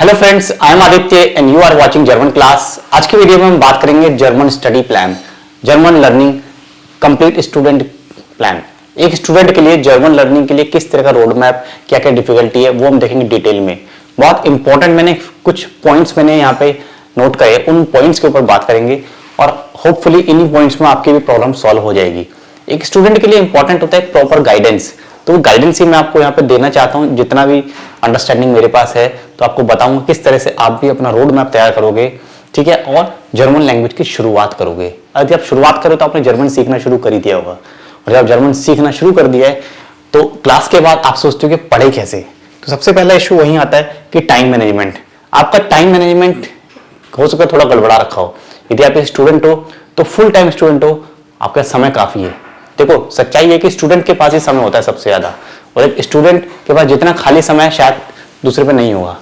Hello friends, I am Aditya and you are watching German class. आज की video में हम बात करेंगे German study plan, German learning complete student plan. एक स्टूडेंट के लिए जर्मन लर्निंग के लिए किस तरह का रोड मैप, क्या क्या डिफिकल्टी है, वो हम देखेंगे डिटेल में। बहुत इंपॉर्टेंट मैंने कुछ पॉइंट्स यहाँ पे नोट करे, उन पॉइंट्स के ऊपर बात करेंगे और होपफुली इन्हीं पॉइंट्स में आपकी भी प्रॉब्लम सॉल्व हो जाएगी। एक स्टूडेंट के लिए इंपॉर्टेंट होता है प्रॉपर गाइडेंस, तो गाइडेंस ही मैं आपको यहाँ पे देना चाहता हूँ। जितना भी अंडरस्टैंडिंग मेरे पास है तो आपको बताऊंगा किस तरह से आप भी अपना रोड मैप तैयार करोगे, ठीक है, और जर्मन लैंग्वेज की शुरुआत करोगे। यदि आप शुरुआत करो तो आपने जर्मन सीखना शुरू कर ही दिया होगा, और जब जर्मन सीखना शुरू कर दिया है तो क्लास के बाद आप सोचते हो कि पढ़े कैसे। तो सबसे पहला इशू वही आता है कि टाइम मैनेजमेंट। आपका टाइम मैनेजमेंट हो सके थोड़ा गड़बड़ा रखा हो। यदि आप एक स्टूडेंट हो तो फुल टाइम स्टूडेंट हो, आपका समय काफी है। देखो, सच्चाई है कि स्टूडेंट के पास ही समय होता है सबसे ज्यादा, और एक स्टूडेंट के पास जितना खाली समय है शायद दूसरे पे नहीं होगा।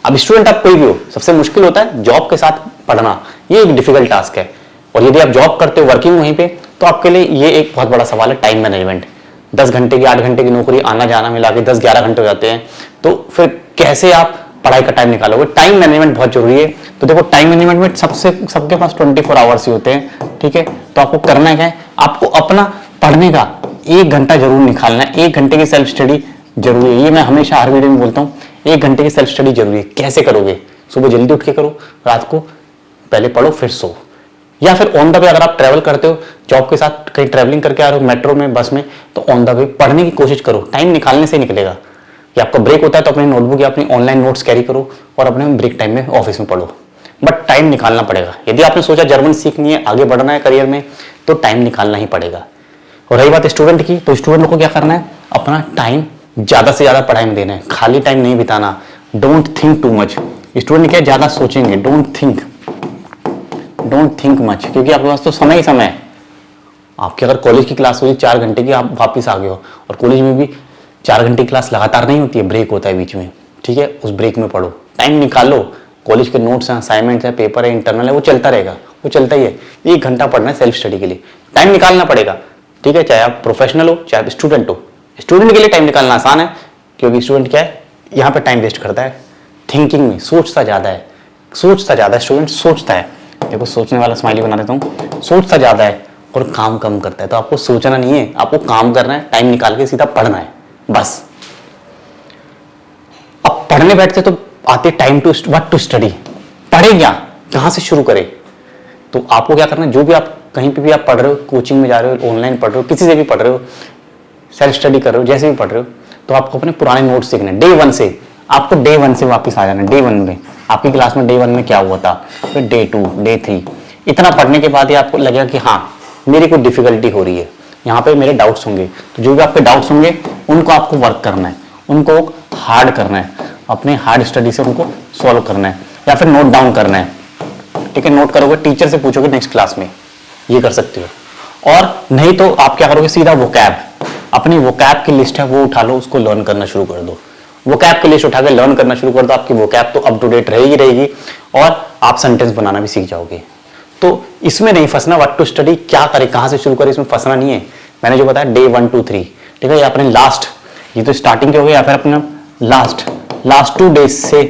अब स्टूडेंट आप कोई भी हो, सबसे मुश्किल होता है जॉब के साथ पढ़ना, ये एक डिफिकल्ट टास्क है। और यदि आप जॉब करते हो, वर्किंग वहीं पे, तो आपके लिए ये एक बहुत बड़ा सवाल है टाइम मैनेजमेंट। 10 घंटे की 8 घंटे की नौकरी, आना जाना मिला के 10-11 घंटे हो जाते हैं, तो फिर कैसे आप पढ़ाई का टाइम निकालोगे? टाइम मैनेजमेंट बहुत जरूरी है। तो देखो, टाइम मैनेजमेंट में सबके पास 24 आवर्स ही होते हैं, ठीक है। तो आपको करना क्या है, आपको अपना पढ़ने का 1 घंटा जरूर निकालना है। 1 घंटे की सेल्फ स्टडी जरूरी है। ये मैं हमेशा हर वीडियो में बोलता हूँ, 1 घंटे की सेल्फ स्टडी जरूरी है। कैसे करोगे? सुबह जल्दी उठ के करो, रात को पहले पढ़ो फिर सो, या फिर ऑन द वे अगर आप ट्रैवल करते हो, जॉब के साथ कहीं ट्रैवलिंग करके आ रहे हो, मेट्रो में, बस में, तो ऑन द वे पढ़ने की कोशिश करो। टाइम निकालने से निकलेगा। या आपका ब्रेक होता है तो अपनी नोटबुक या अपनी ऑनलाइन नोट्स कैरी करो और अपने ब्रेक टाइम में ऑफिस में पढ़ो, बट टाइम निकालना पड़ेगा। यदि आपने सोचा जर्मन सीखनी है, आगे बढ़ना है करियर में, तो टाइम निकालना ही पड़ेगा। और रही बात स्टूडेंट की, तो स्टूडेंट को क्या करना है, अपना टाइम ज्यादा से ज्यादा पढ़ाई में देना है, खाली टाइम नहीं बिताना। Don't think too much. Student क्या ज्यादा सोचेंगे, डोंट थिंक मच, क्योंकि आपके पास तो समय ही समय है। आपकी अगर कॉलेज की क्लास हुई 4 घंटे की, आप वापस आ गए हो, और कॉलेज में भी 4 घंटे की क्लास लगातार नहीं होती है, ब्रेक होता है बीच में, ठीक है। उस ब्रेक में पढ़ो, टाइम निकालो। कॉलेज के नोट्स हैं, असाइनमेंट्स हैं, पेपर है, इंटरनल है, वो चलता रहेगा, वो चलता ही है। 1 घंटा पढ़ना है सेल्फ स्टडी के लिए, टाइम निकालना पड़ेगा, ठीक है। चाहे आप प्रोफेशनल हो, चाहे आप स्टूडेंट हो। स्टूडेंट के लिए टाइम निकालना आसान है, क्योंकि स्टूडेंट क्या है, यहाँ पे टाइम वेस्ट करता है थिंकिंग में, सोचता ज्यादा है। स्टूडेंट सोचता है। देखो, सोचने वाला स्माइली बना देता हूँ। सोचता ज्यादा है और काम कम करता है। तो आपको सोचना नहीं है, आपको काम करना है, टाइम निकाल के सीधा पढ़ना है, बस। अब पढ़ने बैठते तो आते time to what to study. पढ़े क्या, कहां से शुरू करें? तो आपको क्या करना है, जो भी आप कहीं पे भी आप पढ़ रहे हो, कोचिंग में जा रहे हो, ऑनलाइन पढ़ रहे हो, किसी से भी पढ़ रहे हो, सेल्फ स्टडी कर रहे हो, जैसे भी पढ़ रहे हो, तो आपको अपने पुराने नोट्स सीखने डे 1 से। आपको डे 1 से वापस आ जाना। डे 1 में आपकी क्लास में डे 1 में क्या हुआ था, फिर डे 2, डे 3, इतना पढ़ने के बाद ही आपको लगेगा कि हाँ, मेरी कोई डिफिकल्टी हो रही है, यहाँ पे मेरे डाउट्स होंगे। तो जो भी आपके डाउट्स होंगे उनको आपको वर्क करना है, उनको हार्ड करना है, अपने हार्ड स्टडी से उनको सॉल्व करना है, या फिर नोट डाउन करना है, ठीक है। नोट करोगे, टीचर से पूछोगे नेक्स्ट क्लास में, ये कर सकते हो। और नहीं तो आप क्या करोगे, सीधा वोकैब, अपनी वोकैब की लिस्ट है वो उठा लो, उसको लर्न करना शुरू कर दो। वोकैब की लिस्ट उठा के लर्न करना शुरू कर दो, आपकी वोकैब तो अप टू डेट रहेगी और आप सेंटेंस बनाना भी सीख जाओगे। तो इसमें नहीं फंसना, व्हाट टू स्टडी, क्या करें, कहां से शुरू करें, इसमें फंसना नहीं है। मैंने जो बताया डे 1 2 3, ठीक है। या अपने लास्ट, ये तो स्टार्टिंग के हो गए, या फिर अपना लास्ट 2 डेज से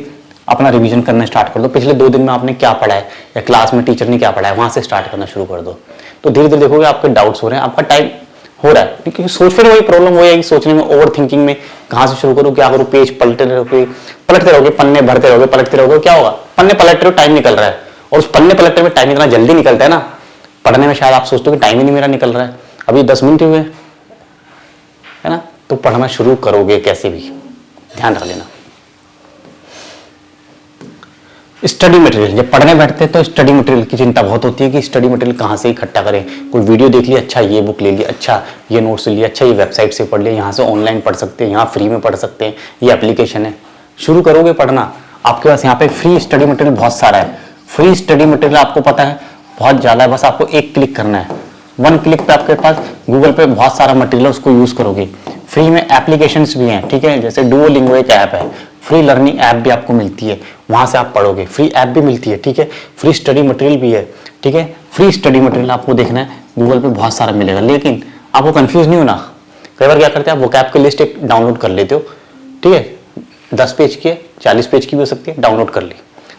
अपना रिवीजन करना स्टार्ट कर दो। पिछले 2 दिन में आपने क्या पढ़ा है, या क्लास में टीचर ने क्या पढ़ा है, वहां से स्टार्ट करना शुरू कर दो। तो धीरे धीरे देखोगे आपके डाउट्स हो रहे हैं, आपका टाइम हो रहा है। क्योंकि सोच, फिर वही प्रॉब्लम हो जाएगी सोचने में, ओवर थिंकिंग में, कहां से शुरू करूं, क्या करूं, पेज पलटते रहोगे, पन्ने भरते रहोगे, पलटते रहोगे, क्या होगा, पन्ने पलट रहे हो, टाइम निकल रहा है। और उस पन्ने पलटने में टाइम इतना जल्दी निकलता है ना, पढ़ने में शायद आप सोचते हो कि टाइम ही नहीं मेरा निकल रहा है, अभी 10 मिनट हुए, है ना। तो पढ़ना शुरू करोगे कैसे भी, ध्यान रख लेना। स्टडी मटेरियल, जब पढ़ने बैठते हैं तो स्टडी मटेरियल की चिंता बहुत होती है कि स्टडी मटेरियल कहाँ से इकट्ठा करें। कोई वीडियो देख लिया, अच्छा ये बुक ले लिया, अच्छा ये नोट्स ले लिया, अच्छा ये वेबसाइट से पढ़ लिया, यहाँ से ऑनलाइन पढ़ सकते हैं, यहाँ फ्री में पढ़ सकते हैं, ये एप्लीकेशन है। शुरू करोगे पढ़ना, आपके पास यहाँ पे फ्री स्टडी मटेरियल बहुत सारा है। फ्री स्टडी मटेरियल आपको पता है बहुत ज़्यादा है, बस आपको एक क्लिक करना है। 1 क्लिक पे आपके पास गूगल पे बहुत सारा मटेरियल है, उसको यूज करोगे। फ्री में एप्लीकेशंस भी हैं, ठीक है, जैसे डुओलिंगो एक ऐप है, फ्री लर्निंग ऐप भी आपको मिलती है, वहां से आप पढ़ोगे। फ्री ऐप भी मिलती है, ठीक है, फ्री स्टडी मटेरियल भी है, ठीक है। फ्री स्टडी मटेरियल आपको देखना है, गूगल पे बहुत सारा मिलेगा, लेकिन आपको कंफ्यूज नहीं होना। कई बार क्या करते हैं, आप वो कैप की लिस्ट एक डाउनलोड कर लेते हो, ठीक है, 10 पेज की है, 40 पेज की भी हो सकती है, डाउनलोड कर ली,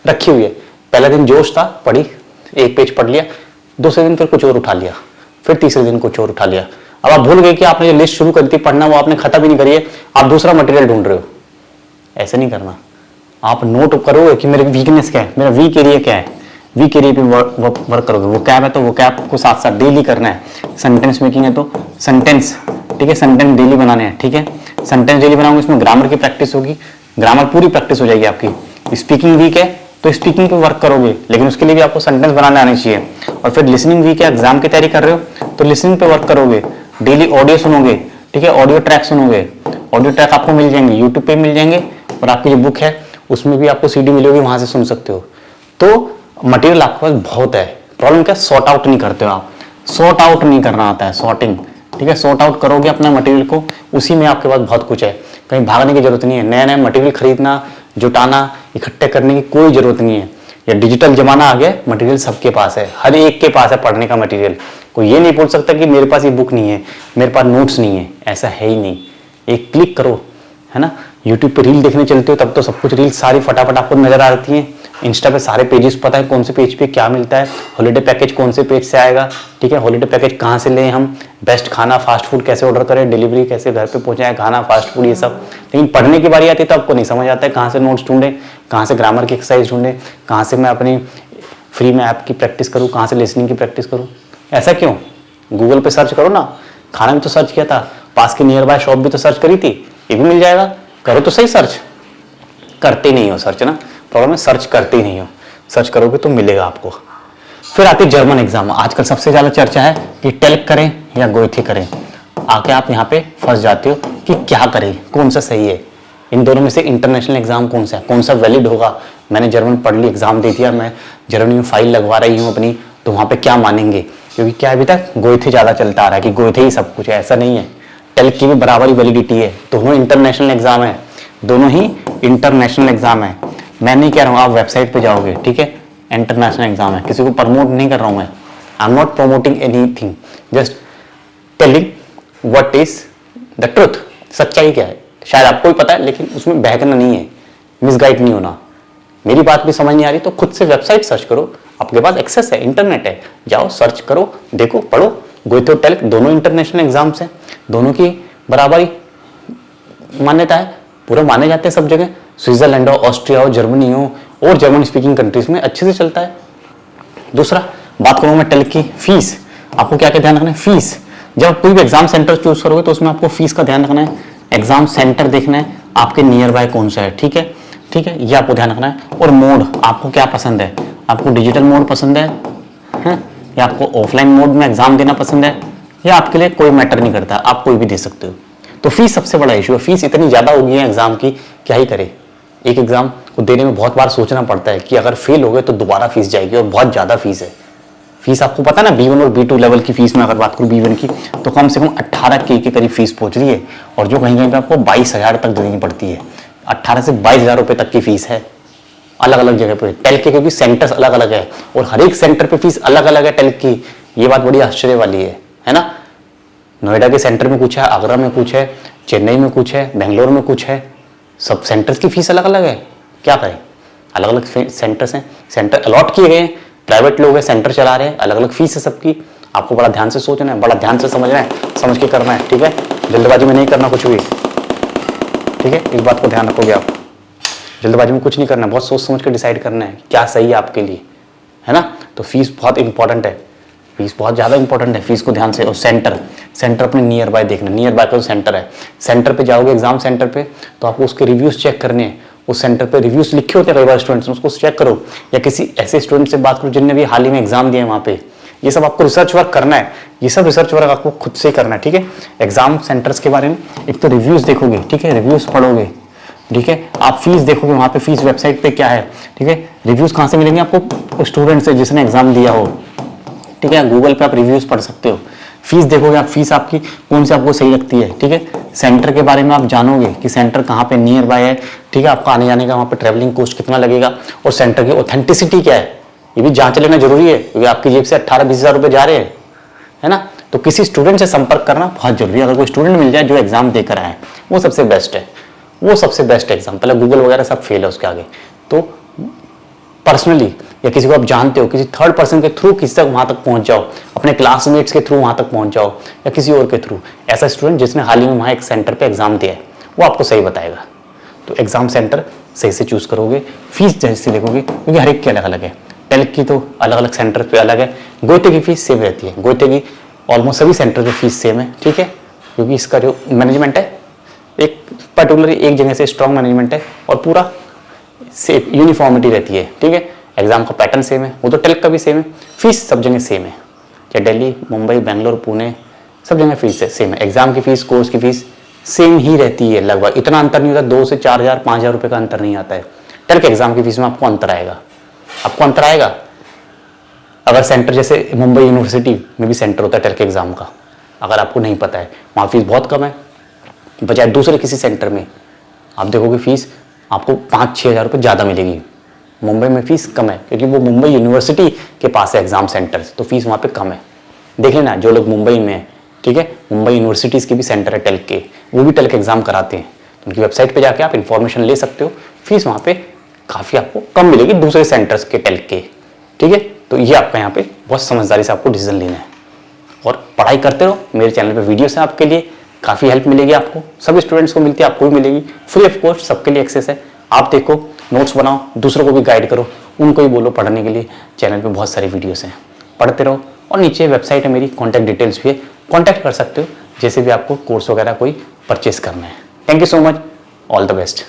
रखी हुई है। पहला दिन जोश था, पढ़ी, 1 पेज पढ़ लिया, दूसरे दिन फिर कुछ और उठा लिया, फिर तीसरे दिन कुछ और उठा लिया। अब आप भूल गए कि आपने जो लिस्ट शुरू करी थी पढ़ना वो आपने खत्म ही नहीं करी है, आप दूसरा मटेरियल ढूंढ रहे हो। ऐसे नहीं करना। आप नोट करोगे कि मेरे वीकनेस क्या है, मेरा वीक एरिया क्या है, वीक एरिया पे वर्क करोगे। वो कैब है तो वो कैब को साथ साथ डेली करना है। सेंटेंस मेकिंग है तो सेंटेंस, ठीक है, सेंटेंस डेली बनाने हैं, ठीक है। सेंटेंस डेली बनाओगे, इसमें ग्रामर की प्रैक्टिस होगी, ग्रामर पूरी प्रैक्टिस हो जाएगी आपकी। स्पीकिंग वीक है तो स्पीकिंग पे वर्क करोगे, लेकिन उसके लिए भी आपको सेंटेंस बनाने आने चाहिए। और फिर लिसनिंग वीक है, एग्जाम की तैयारी कर रहे हो तो लिसनिंग पे वर्क करोगे, डेली ऑडियो सुनोगे, ठीक है, ऑडियो ट्रैक सुनोगे। ऑडियो ट्रैक आपको मिल जाएंगे, यूट्यूब पे मिल जाएंगे, और आपकी जो बुक है उसमें भी आपको सीडी मिलेगी, वहां से सुन सकते हो। तो मटेरियल आपके पास बहुत है। प्रॉब्लम क्या, सॉर्ट आउट नहीं करते हो आप, सॉर्ट आउट नहीं करना आता है, सॉर्टिंग, ठीक है। सॉर्ट आउट करोगे अपना मटेरियल को, उसी में आपके पास बहुत कुछ है, कहीं भागने की जरूरत नहीं है। नया नया मटेरियल खरीदना, जुटाना, इकट्ठे करने की कोई जरूरत नहीं है। या डिजिटल जमाना आ गया, मटेरियल सबके पास है, हर एक के पास है पढ़ने का मटेरियल। कोई ये नहीं बोल सकता कि मेरे पास ये बुक नहीं है, मेरे पास नोट्स नहीं है, ऐसा है ही नहीं। एक क्लिक करो, है ना। यूट्यूब पे रील देखने चलते हो तब तो सब कुछ रील सारी फटाफट आपको नजर आती हैं। इंस्टा पे सारे पेजेस पता है कौन से पेज पे क्या मिलता है, हॉलीडे पैकेज कौन से पेज से आएगा, ठीक है, हॉलीडे पैकेज कहाँ से लें हम, बेस्ट खाना फास्ट फूड कैसे ऑर्डर करें, डिलीवरी कैसे घर पे पहुंचाएं खाना फास्ट फूड, ये सब। लेकिन पढ़ने की बारी आती है तो आपको नहीं समझ आता है कहाँ से नोट्स ढूंढें, कहाँ से ग्रामर की एक्सरसाइज ढूंढें, कहाँ से मैं अपनी फ्री में ऐप की प्रैक्टिस करूँ, कहाँ से लिसनिंग की प्रैक्टिस करूँ। ऐसा क्यों? गूगल पे सर्च करो ना, खाना भी तो सर्च किया था, पास की नियर बाय शॉप भी तो सर्च करी थी, ये भी मिल जाएगा। करो तो सही सर्च, करते नहीं हो सर्च ना, प्रॉब्लम है, सर्च करते ही नहीं हो। सर्च करोगे तो मिलेगा आपको। फिर आती जर्मन एग्जाम। आजकल सबसे ज्यादा चर्चा है कि टेल्क करें या गोएथे करें। आके आप यहाँ पे फंस जाते हो कि क्या करें, कौन सा सही है। इन दोनों में से इंटरनेशनल एग्जाम कौन सा है, कौन सा वैलिड होगा। मैंने जर्मन पढ़ ली, एग्जाम दे दिया, मैं जर्मनी में फाइल लगवा रही हूँ अपनी, तो वहाँ पे क्या मानेंगे। क्योंकि क्या अभी तक गोएथे ज्यादा चलता आ रहा है कि गोएथे ही सब कुछ है, ऐसा नहीं है। टेल्क की भी बराबर ही वैलिडिटी है, दोनों इंटरनेशनल एग्जाम है, दोनों ही इंटरनेशनल एग्जाम है। मैं नहीं कह रहा हूँ आप वेबसाइट पे जाओगे, ठीक है, इंटरनेशनल एग्जाम है, किसी को प्रमोट नहीं कर रहा हूँ मैं, I am not promoting anything, just telling what is the truth. सच्चाई क्या है शायद आपको भी पता है, लेकिन उसमें बहकना नहीं है, मिसगाइड नहीं होना। मेरी बात भी समझ नहीं आ रही तो खुद से वेबसाइट सर्च करो, आपके पास एक्सेस है, इंटरनेट है, जाओ सर्च करो, देखो, पढ़ो। गोएथे और टेल्क दोनों इंटरनेशनल एग्जाम्स हैं, दोनों की बराबरी मान्यता है, पूरा माने जाते हैं सब जगह। स्विट्जरलैंड हो, ऑस्ट्रिया हो, जर्मनी हो और जर्मन स्पीकिंग कंट्रीज में अच्छे से चलता है। दूसरा बात करूँ मैं टेल्क की, फीस। आपको क्या क्या ध्यान रखना है, फीस। जब आप कोई भी एग्जाम सेंटर चूज करोगे तो उसमें आपको फीस का ध्यान रखना है, एग्जाम सेंटर देखना है, आपके नियर बाय कौन सा है, ठीक है, ठीक है, ये आपको ध्यान रखना है। और मोड, आपको क्या पसंद है, आपको डिजिटल मोड पसंद है, या आपको ऑफलाइन मोड में एग्जाम देना पसंद है, या आपके लिए कोई मैटर नहीं करता, आप कोई भी दे सकते हो। तो फीस सबसे बड़ा इशू है, फीस इतनी ज्यादा हो गई है एग्जाम की, क्या ही करे। एक एग्जाम को देने में बहुत बार सोचना पड़ता है कि अगर फेल हो गए तो दोबारा फीस जाएगी, और बहुत ज्यादा फीस है। फीस आपको पता है ना, B1 और B2 लेवल की फीस में अगर बात करूं B1 की, तो कम से कम 18K के करीब फीस पहुंच रही है, और जो कहीं कहीं पे आपको 22,000 तक देनी पड़ती है। 18 से 22,000 रुपए तक की फीस है अलग अलग जगह पे टेल्क के, क्योंकि सेंटर्स अलग अलग है और हर एक सेंटर पे फीस अलग अलग है टेल्क की। ये बात बड़ी आश्चर्य वाली है ना। नोएडा के सेंटर में कुछ है, आगरा में कुछ है, चेन्नई में कुछ है, बेंगलोर में कुछ है, सब सेंटर्स की फीस अलग अलग है। क्या करें, अलग अलग सेंटर्स हैं, सेंटर अलॉट किए गए हैं, प्राइवेट लोग हैं, सेंटर चला रहे हैं, अलग अलग फीस है सबकी। आपको बड़ा ध्यान से सोचना है, बड़ा ध्यान से समझना है, समझ के करना है, ठीक है, जल्दबाजी में नहीं करना कुछ भी, ठीक है, इस बात को ध्यान रखोगे आप। जल्दबाजी में कुछ नहीं करना, बहुत सोच समझ के डिसाइड करना है क्या सही है आपके लिए, है ना। तो फीस बहुत इंपॉर्टेंट है, फीस बहुत ज़्यादा इंपॉर्टेंट है, फीस को ध्यान से। और सेंटर अपने नियर बाय देखना, नियर बाय का जो सेंटर है, सेंटर पे जाओगे एग्जाम सेंटर पे तो आपको उसके रिव्यूज चेक करने हैं। उस सेंटर पे रिव्यूज लिखे होते हैं कई बार स्टूडेंट्स, उसको चेक करो, या किसी ऐसे स्टूडेंट से बात करो जिनने भी हाल ही में एग्जाम दिए वहाँ पे। ये सब आपको रिसर्च वर्क करना है, ये सब रिसर्च वर्क आपको खुद से करना है, ठीक है। एग्जाम सेंटर्स के बारे में एक तो रिव्यूज देखोगे, ठीक है, रिव्यूज पढ़ोगे, ठीक है, आप फीस देखोगे, वहाँ पे फीस वेबसाइट पे क्या है, ठीक है। रिव्यूज कहाँ से मिलेंगे आपको, स्टूडेंट से जिसने एग्जाम दिया हो, ठीक है, गूगल पे आप रिव्यूज पढ़ सकते हो। फीस देखोगे आप, फीस आपकी कौन सी आपको सही लगती है, ठीक है। सेंटर के बारे में आप जानोगे कि सेंटर कहाँ पे नियर बाय है, ठीक है, आपका आने जाने का वहाँ पे ट्रैवलिंग कॉस्ट कितना लगेगा, और सेंटर की ऑथेंटिसिटी क्या है, ये भी जांच लेना जरूरी है, क्योंकि आपकी जेब से 18-20 हज़ार रुपये जा रहे हैं, है ना। तो किसी स्टूडेंट से संपर्क करना बहुत जरूरी है। अगर कोई स्टूडेंट मिल जाए जो एग्जाम देकर आए, वो सबसे बेस्ट है। वो सबसे बेस्ट एग्जाम्पल है। गूगल वगैरह सब फेल है उसके आगे। तो पर्सनली या किसी को आप जानते हो, किसी थर्ड पर्सन के थ्रू किसी तक वहां तक पहुंच जाओ, अपने क्लासमेट्स के थ्रू वहां तक पहुंच जाओ, या किसी और के थ्रू। ऐसा स्टूडेंट जिसने हाल ही में वहां एक सेंटर पे एग्जाम दिया है, वो आपको सही बताएगा। तो एग्जाम सेंटर सही से चूज करोगे, फीस जैसे देखोगे, क्योंकि हर एक की अलग अलग है। टेल्क की तो अलग अलग सेंटर पे अलग है। गोइटे की फीस सेम रहती है। गोइटे की ऑलमोस्ट सभी सेंटर पे फीस सेम है, ठीक है, क्योंकि इसका जो मैनेजमेंट है एक पर्टिकुलर एक जगह से स्ट्रॉन्ग मैनेजमेंट है और पूरा सेम यूनिफॉर्मिटी रहती है, ठीक है। एग्जाम का पैटर्न सेम है, वो तो टेल्क का भी सेम है। फीस सब जगह सेम है, चाहे दिल्ली, मुंबई, बेंगलोर, पुणे, सब जगह फीस सेम है। एग्जाम की फीस, कोर्स की फीस सेम ही रहती है लगभग, इतना अंतर नहीं होता। 2 से 4,000 5,000 रुपये का अंतर नहीं आता है। टेल्क एग्जाम की फीस में आपको अंतर आएगा, अगर सेंटर जैसे मुंबई यूनिवर्सिटी में भी सेंटर होता है टेल्क एग्जाम का, अगर आपको नहीं पता है, वहाँ फीस बहुत कम है, बजाय दूसरे किसी सेंटर में आप देखोगे फीस आपको 5-6 हज़ार रुपये ज़्यादा मिलेगी। मुंबई में फीस कम है क्योंकि वो मुंबई यूनिवर्सिटी के पास है एग्जाम सेंटर, तो फीस वहाँ पे कम है। देख लेना जो लोग मुंबई में है, ठीक है, मुंबई यूनिवर्सिटीज़ के भी सेंटर है टेल्क के, वो भी टेल्क एग्जाम कराते हैं, तो उनकी वेबसाइट पे जाके आप इन्फॉर्मेशन ले सकते हो। फीस वहाँ पे काफ़ी आपको कम मिलेगी दूसरे सेंटर्स के टेल्क के, ठीक है। तो ये आपका यहाँ पे बहुत समझदारी से आपको डिसीजन लेना है और पढ़ाई करते रहो। मेरे चैनल पे वीडियोस है आपके लिए, काफ़ी हेल्प मिलेगी आपको, सभी स्टूडेंट्स को मिलती है, आपको भी मिलेगी, फ्री ऑफ कॉस्ट सबके लिए एक्सेस है। आप देखो, नोट्स बनाओ, दूसरों को भी गाइड करो, उनको भी बोलो पढ़ने के लिए। चैनल पे बहुत सारी वीडियोस हैं, पढ़ते रहो। और नीचे वेबसाइट है मेरी, कॉन्टैक्ट डिटेल्स भी है, कॉन्टैक्ट कर सकते हो जैसे भी आपको कोर्स वगैरह कोई परचेस करना है। Thank you so much, all the best.